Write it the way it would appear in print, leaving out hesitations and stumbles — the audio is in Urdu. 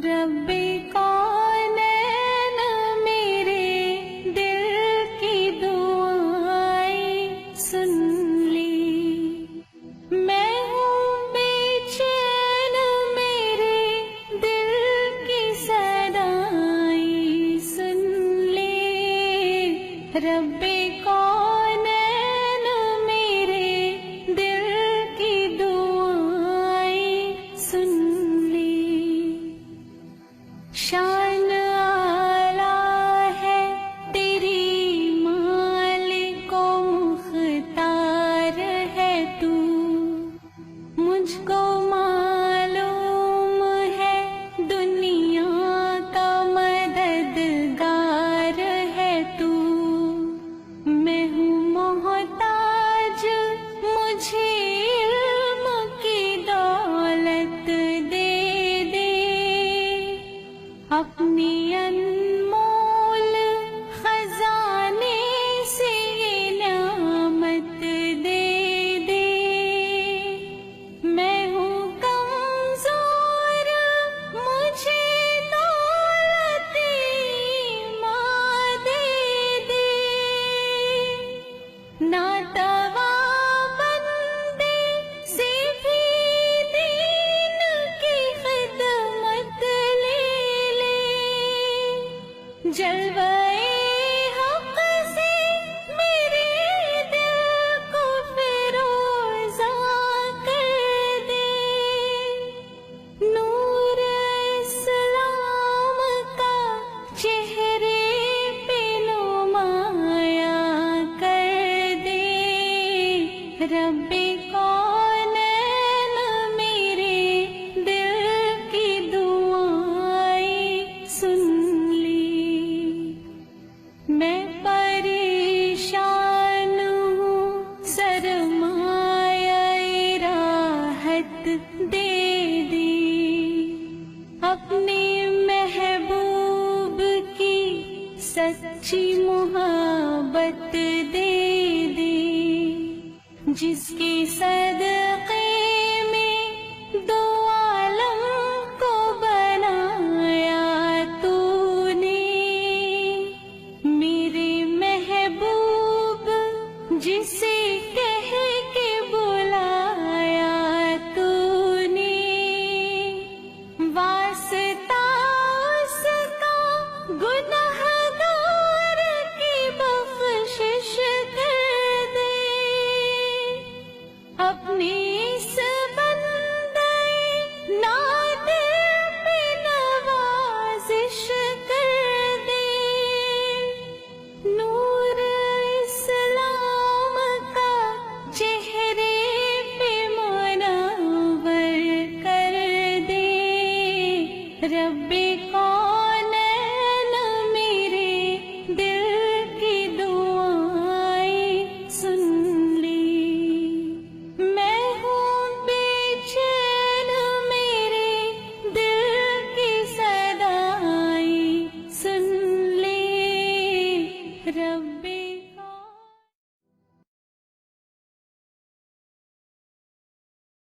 رب کونین میرے دل کی دعائیں سن لی، میں ہوں بے چین میرے دل کی صدائیں سن لی، رب کونین میرے دل کی دعائیں سن لی۔ شان اعلیٰ ہے تیری مالک و مختار ہے تو، مجھ کو معلوم ہے دنیا کا مددگار ہے تو، میں ہوں محتاج مجھے علم کی دولت دے دے، اپنی انمول خزانے سے یہ نعمت دے دے، میں ہوں کمزور مجھے دولت ماں دے دے، ناتواں بندے سے بھی دین کی خدمت لے لے، جلوہ حق سے میرے دل کو فیروزہ کر دے، نور اسلام کا چہرے پہ نمایاں کر دے، رب کونین میرے دل کی دعائیں سن لی، میں پریشان ہوں سرمایہ راحت دے دی، اپنے محبوب کی سچی محبت دے دی، جس کے صدقے